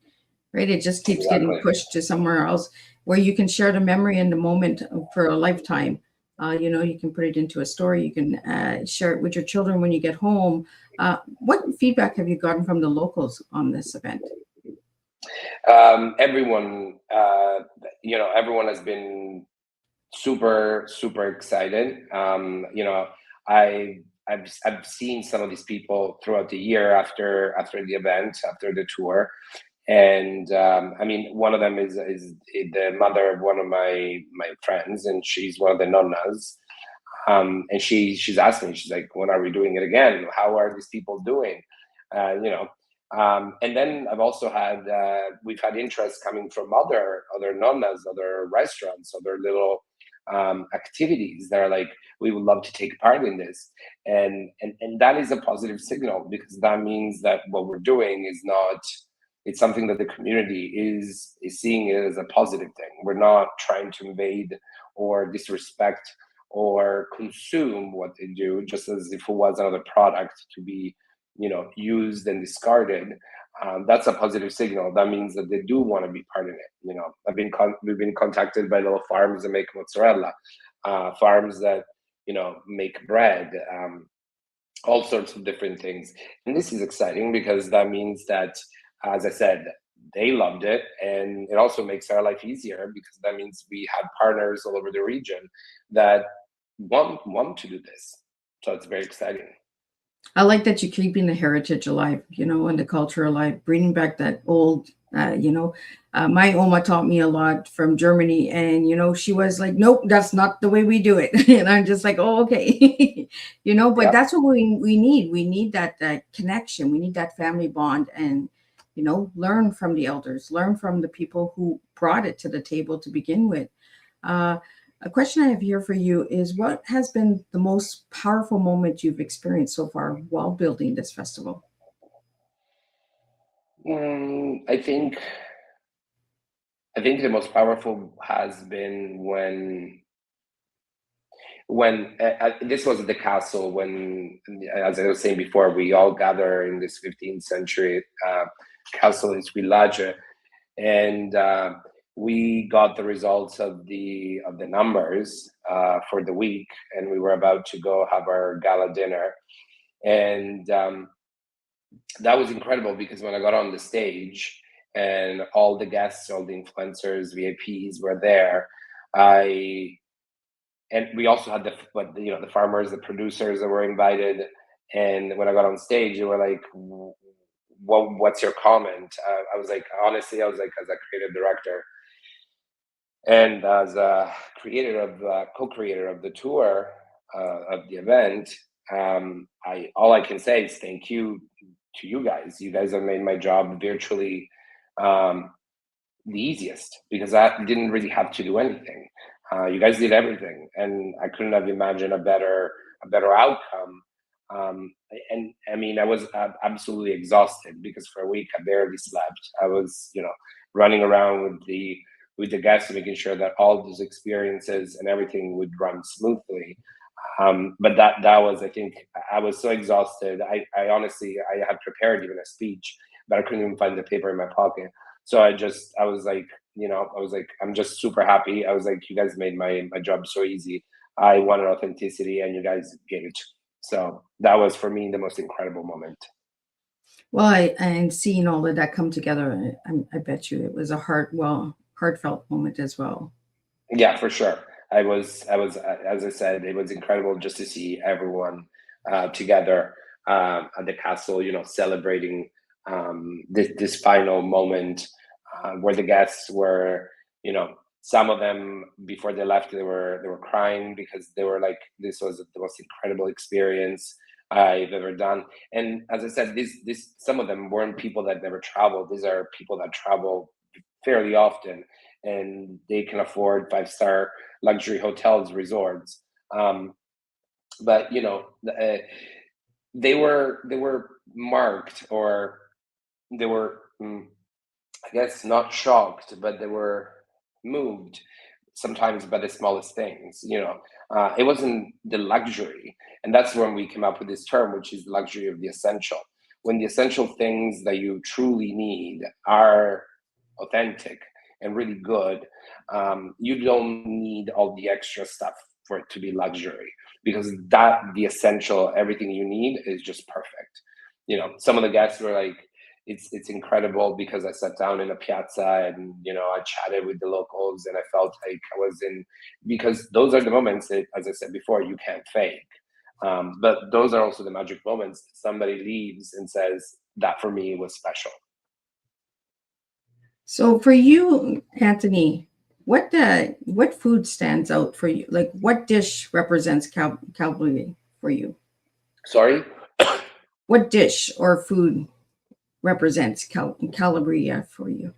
right? It just keeps getting Exactly. pushed to somewhere else where you can share the memory and the moment for a lifetime. You can put it into a story. You can share it with your children when you get home. What feedback have you gotten from the locals on this event? Everyone has been super super excited. I've seen some of these people throughout the year after the event, after the tour, and one of them is the mother of one of my friends, and she's one of the nonnas. And she's asking me, she's like, when are we doing it again? How are these people doing? And then I've also had we've had interest coming from other nonnas, other restaurants, other little activities that are like, we would love to take part in this, and that is a positive signal, because that means that what we're doing is not, it's something that the community is seeing it as a positive thing. We're not trying to invade or disrespect or consume what they do, just as if it was another product to be used and discarded. That's a positive signal. That means that they do want to be part of it. We've been contacted by little farms that make mozzarella, farms that make bread, all sorts of different things. And this is exciting because that means that, as I said, they loved it, and it also makes our life easier, because that means we have partners all over the region that want to do this. So it's very exciting. I like that you're keeping the heritage alive, and the culture alive, bringing back that old, my Oma taught me a lot from Germany, and, she was like, nope, that's not the way we do it. And I'm just like, oh, okay. But Yeah. that's what we need. We need that connection. We need that family bond, and, learn from the elders, learn from the people who brought it to the table to begin with. A question I have here for you is, what has been the most powerful moment you've experienced so far while building this festival? I think the most powerful has been when this was at the castle, when, as I was saying before, we all gather in this 15th century castle in Squillace, and we got the results of the numbers for the week, and we were about to go have our gala dinner, and that was incredible, because when I got on the stage and all the guests, all the influencers, VIPs were there, and we also had the farmers, the producers that were invited, and when I got on stage, they were like, what's your comment? I was like, honestly, I was like, as a creative director, And as a creator of co-creator of the tour of the event, I all I can say is thank you to you guys. You guys have made my job virtually um, the easiest because I didn't really have to do anything. You guys did everything, and I couldn't have imagined a better outcome. And I mean, I was absolutely exhausted because for a week I barely slept. I was, running around with the guests, making sure that all those experiences and everything would run smoothly. But that was, I think, I was so exhausted. I honestly, I had prepared even a speech, but I couldn't even find the paper in my pocket. So I was like, I'm just super happy. I was like, you guys made my job so easy. I wanted authenticity, and you guys gave it. So that was for me the most incredible moment. Well, and seeing all of that come together, I bet you it was a heartfelt moment as well. Yeah, for sure. As I said, it was incredible just to see everyone together at the castle, celebrating this final moment where the guests were, some of them before they left, they were crying because they were like, this was the most incredible experience I've ever done. And as I said, this some of them weren't people that never traveled. These are people that travel fairly often, and they can afford five-star luxury hotels, resorts. But they were marked, or they were, I guess, not shocked, but they were moved sometimes by the smallest things. It wasn't the luxury, and that's when we came up with this term, which is luxury of the essential. When the essential things that you truly need are authentic and really good, you don't need all the extra stuff for it to be luxury, because the essential, everything you need is just perfect. Some of the guests were like, it's incredible because I sat down in a piazza, and I chatted with the locals, and I felt like I was in, because those are the moments that, as I said before, you can't fake. But those are also the magic moments. Somebody leaves and says, that for me was special. So for you, Anthony, what food stands out for you? Like what dish represents Calabria for you? Sorry. What dish or food represents Calabria for you?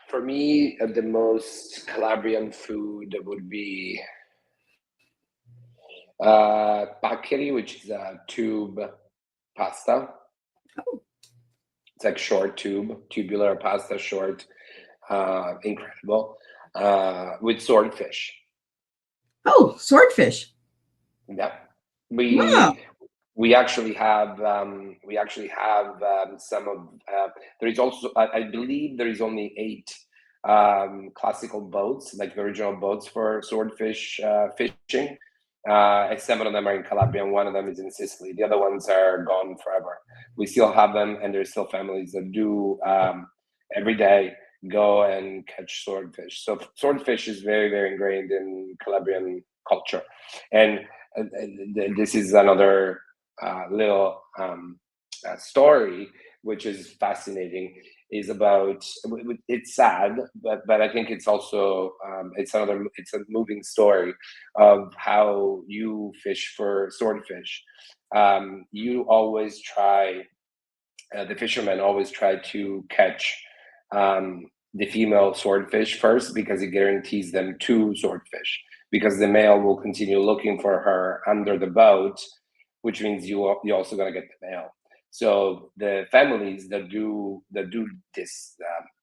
For me, the most Calabrian food would be paccheri, which is a tube pasta. It's like short tubular pasta, short, incredible, with swordfish. Oh, swordfish. Yeah, Wow. we actually have some of. There is also, I believe, there is only 8 classical boats, like the original boats for swordfish fishing. And 7 of them are in Calabria, and 1 of them is in Sicily. The other ones are gone forever. We still have them, and there's still families that do every day go and catch swordfish. So swordfish is very, very ingrained in Calabrian culture, and this is another little story which is fascinating. Is about, it's sad, but I think it's also, it's a moving story of how you fish for swordfish. You always try, the fishermen always try to catch the female swordfish first, because it guarantees them 2 swordfish, because the male will continue looking for her under the boat, which means you also gonna get the male. So the families that do this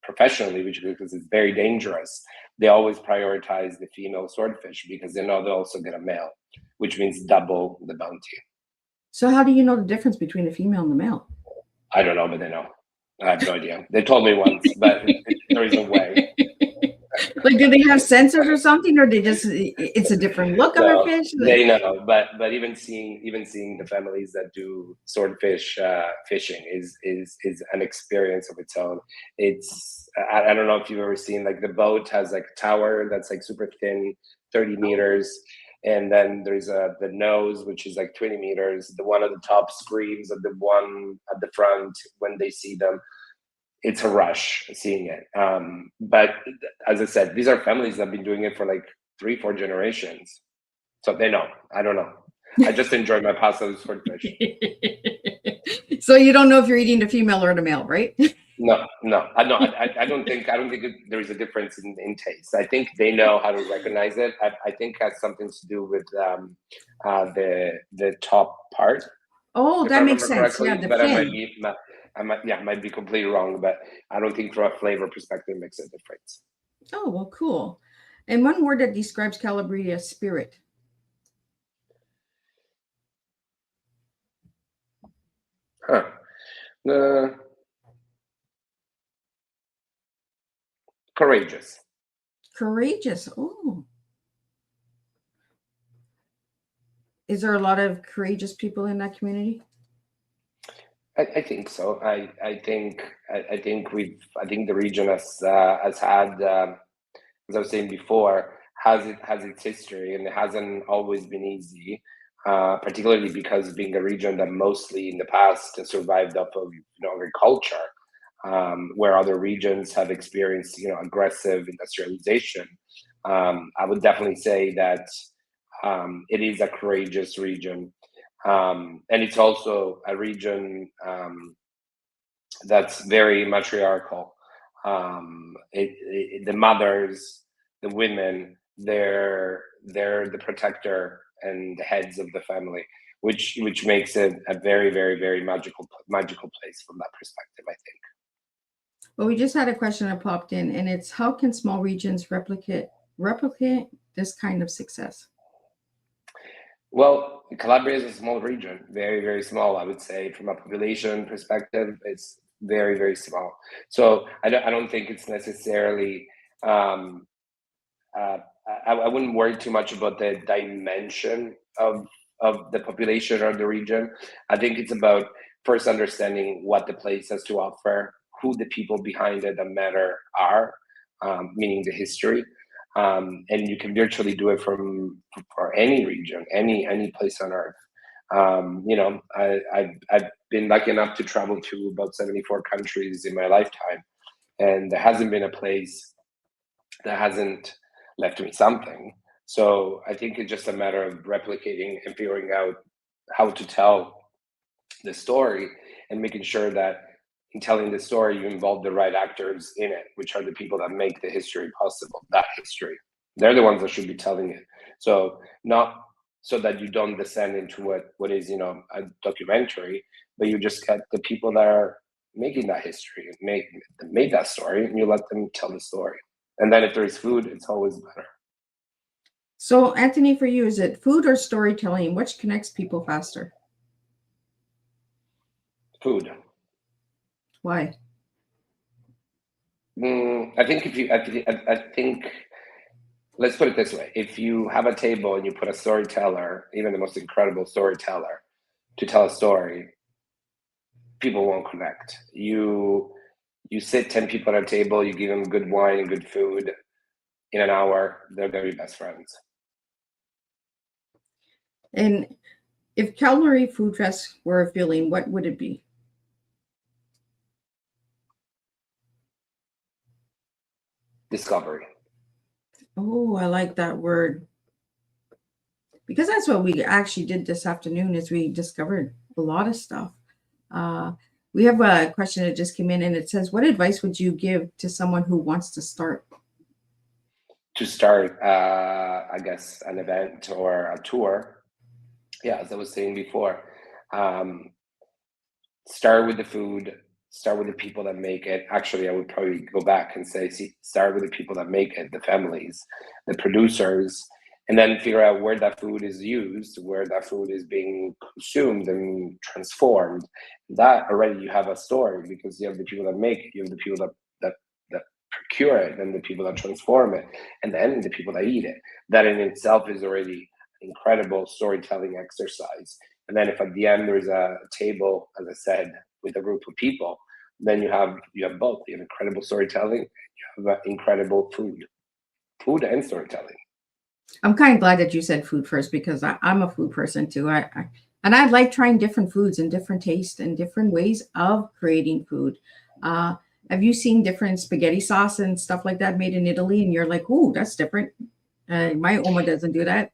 professionally, which, because it's very dangerous, they always prioritize the female swordfish because they know they'll also get a male, which means double the bounty. So how do you know the difference between the female and the male? I don't know, but they know. I have no idea. They told me once, but there is a way. Like, do they have sensors or something, or it's a different look of a No, fish? they know, but even seeing the families that do swordfish fishing is an experience of its own. I don't know if you've ever seen, like, the boat has like a tower that's like super thin, 30 meters, and then there's the nose, which is like 20 meters. The one at the top screams at the one at the front when they see them. it's a rush seeing it. But as I said, these are families that have been doing it for like 3-4 generations. So they know. I don't know. I just enjoy my pasta with swordfish. So you don't know if you're eating the female or the male, right? No. I don't think there is a difference in taste. I think they know how to recognize it. I think it has something to do with the top part. Oh, that makes sense. Correctly, Yeah, the but fin. I might be completely wrong, but I don't think from a flavor perspective it makes a difference. Oh, well, cool. And one word that describes Calabria: spirit. Huh. Courageous. Courageous. Oh. Is there a lot of courageous people in that community? I think so. I think the region has had, as I was saying before, has its history, and it hasn't always been easy. Particularly because being a region that mostly in the past has survived off of agriculture, where other regions have experienced aggressive industrialization. I would definitely say that it is a courageous region, and it's also a region that's very matriarchal. The mothers, the women, they're the protector and the heads of the family, which makes it a very, very, very magical place from that perspective, I think. Well, we just had a question that popped in, and it's how can small regions replicate this kind of success? Well, Calabria is a small region, very, very small. I would say from a population perspective, it's very, very small. So I don't think it's necessarily. I wouldn't worry too much about the dimension of the population or the region. I think it's about first understanding what the place has to offer, who the people behind it that matter are, meaning the history. And you can virtually do it for any region, any place on earth. I've been lucky enough to travel to about 74 countries in my lifetime, and there hasn't been a place that hasn't left me something. So I think it's just a matter of replicating and figuring out how to tell the story and making sure that in telling the story, you involve the right actors in it, which are the people that make the history possible, that history. They're the ones that should be telling it. So not so that you don't descend into what is, a documentary, but you just get the people that are making that history and made that story, and you let them tell the story. And then if there is food, it's always better. So, Anthony, for you, is it food or storytelling? Which connects people faster? Food. Why? I think let's put it this way: if you have a table and you put a storyteller, even the most incredible storyteller, to tell a story, people won't connect. You sit 10 people at a table, you give them good wine and good food. In an hour, they're going to be best friends. And if Calgary food fest were a feeling, what would it be? Discovery. Oh, I like that word. Because that's what we actually did this afternoon is we discovered a lot of stuff. We have a question that just came in and it says, what advice would you give to someone who wants to start? To start, I guess, an event or a tour. Yeah, as I was saying before, start with the food, start with the people that make it. Actually, I would probably go back and say, start with the people that make it, the families, the producers, and then figure out where that food is used, where that food is being consumed and transformed. That already you have a story because you have the people that make it, you have the people that procure it, and the people that transform it, and then the people that eat it. That in itself is already an incredible storytelling exercise. And then if at the end there's a table, as I said, with a group of people, then you have both. You have incredible storytelling, you have incredible food and storytelling. I'm kind of glad that you said food first because I'm a food person too. And I like trying different foods and different tastes and different ways of creating food. Have you seen different spaghetti sauce and stuff like that made in Italy, and you're like, "Ooh, that's different"? My Oma doesn't do that.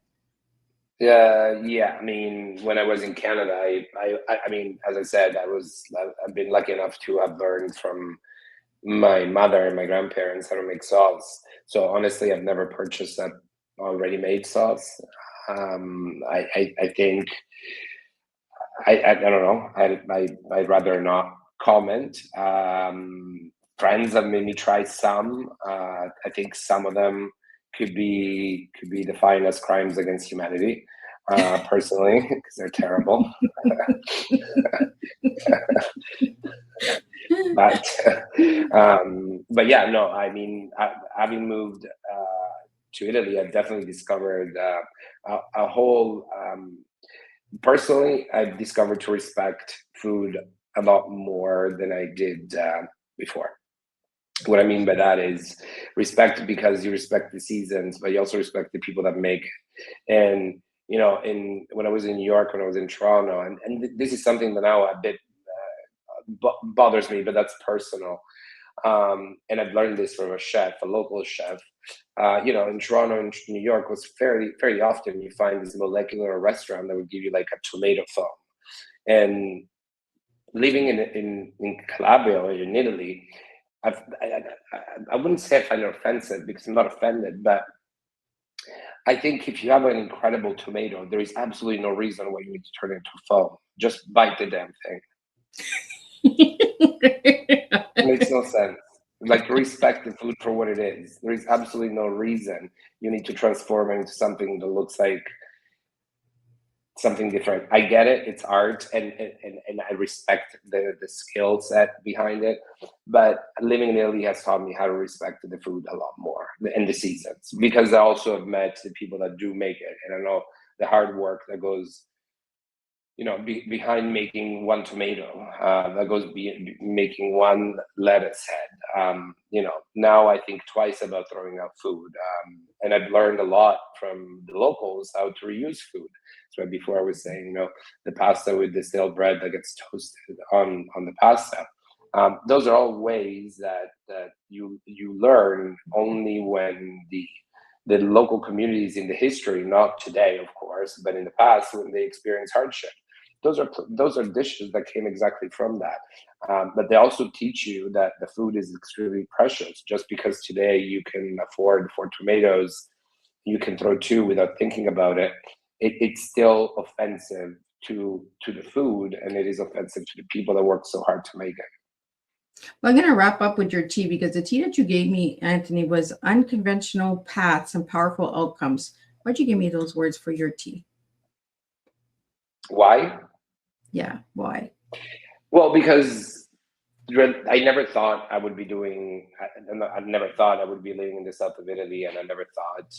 Yeah. I mean, when I was in Canada, I mean, as I said, I've been lucky enough to have learned from my mother and my grandparents how to make sauce. So honestly, I've never purchased that already made sauce. I think I don't know. I'd rather not comment. Friends have made me try some. I think some of them could be defined as crimes against humanity. Personally, because they're terrible. but but yeah, no. I mean, having moved to Italy, I've definitely discovered a whole. Personally, I've discovered to respect food a lot more than I did before. What I mean by that is respect because you respect the seasons, but you also respect the people that make it. And in when I was in New York, when I was in Toronto, and this is something that now a bit bothers me, but that's personal. And I've learned this from a chef, a local chef. In Toronto and New York was fairly often you find this molecular restaurant that would give you like a tomato foam. And living in Calabria or in Italy, I wouldn't say I find it offensive because I'm not offended, but I think if you have an incredible tomato, there is absolutely no reason why you need to turn it into foam. Just bite the damn thing. It makes no sense. Like respect the food for what it is. There is absolutely no reason you need to transform it into something that looks like something different. I get it, it's art, and I respect the skill set behind it. But living in Italy has taught me how to respect the food a lot more and the seasons because I also have met the people that do make it, and I know the hard work that goes behind making one tomato, that goes making one lettuce head. Now I think twice about throwing out food, and I've learned a lot from the locals how to reuse food. So before I was saying, the pasta with distilled bread that gets toasted on the pasta. Those are all ways that you learn only when the local communities in the history, not today, of course, but in the past when they experience hardship. Those are dishes that came exactly from that. But they also teach you that the food is extremely precious. Just because today you can afford 4 tomatoes, you can throw 2 without thinking about it. It's still offensive to the food, and it is offensive to the people that work so hard to make it. Well, I'm going to wrap up with your tea because the tea that you gave me, Anthony, was unconventional paths and powerful outcomes. Why'd you give me those words for your tea? Why? Yeah, why? Well, because I never thought I would be doing. I never thought I would be living in the south of Italy, and I never thought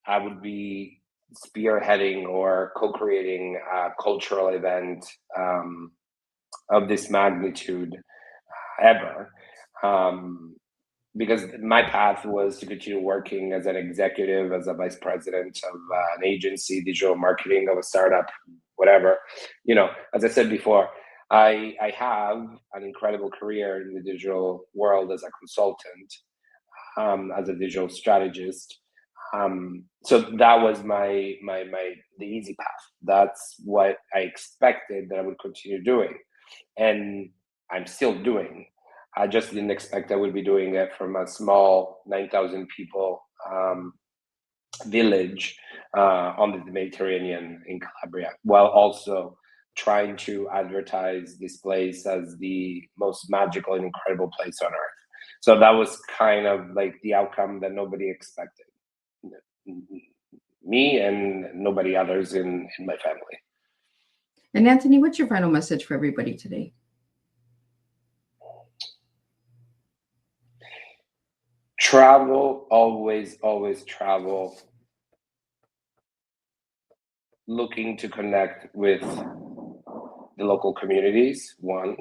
I would be spearheading or co-creating a cultural event of this magnitude ever. Because my path was to continue working as an executive, as a vice president of an agency, digital marketing of a startup, whatever. As I said before, I have an incredible career in the digital world as a consultant, as a digital strategist. So that was the easy path. That's what I expected that I would continue doing, and I'm still doing. I just didn't expect I would be doing it from a small 9,000 people village on the Mediterranean in Calabria, while also trying to advertise this place as the most magical and incredible place on earth. So that was kind of like the outcome that nobody expected. Me and nobody others in my family. And Anthony, what's your final message for everybody today? Travel, always travel. Looking to connect with the local communities, one.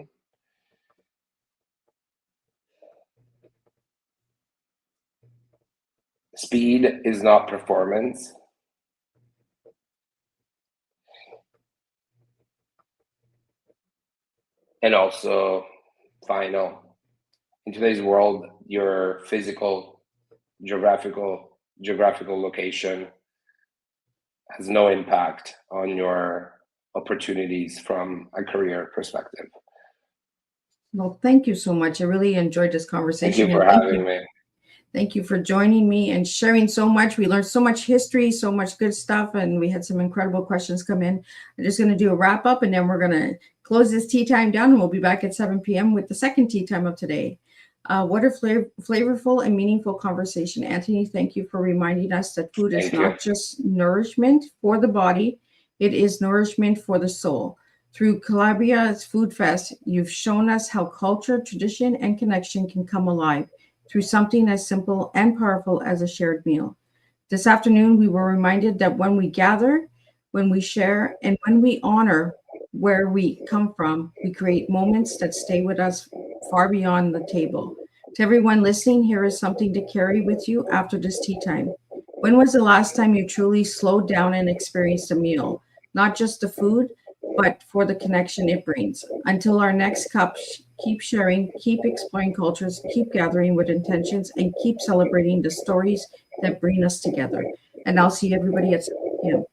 Speed is not performance. And also final. In today's world, your physical, geographical location has no impact on your opportunities from a career perspective. Well, thank you so much. I really enjoyed this Thank conversation. you for having me. Thank you for joining me and sharing so much. We learned so much history, so much good stuff, and we had some incredible questions come in. I'm just going to do a wrap up, and then we're going to close this tea time down, and we'll be back at 7 p.m. with the second tea time of today. What a flavorful and meaningful conversation. Anthony, thank you for reminding us that food is not just nourishment for the body, it is nourishment for the soul. Through Calabria's Food Fest, you've shown us how culture, tradition, and connection can come alive through something as simple and powerful as a shared meal. This afternoon, we were reminded that when we gather, when we share, and when we honor where we come from, we create moments that stay with us far beyond the table. To everyone listening, here is something to carry with you after this tea time. When was the last time you truly slowed down and experienced a meal? Not just the food, but for the connection it brings. Until our next cup, keep sharing, keep exploring cultures, keep gathering with intentions, and keep celebrating the stories that bring us together. And I'll see everybody at 7 p.m.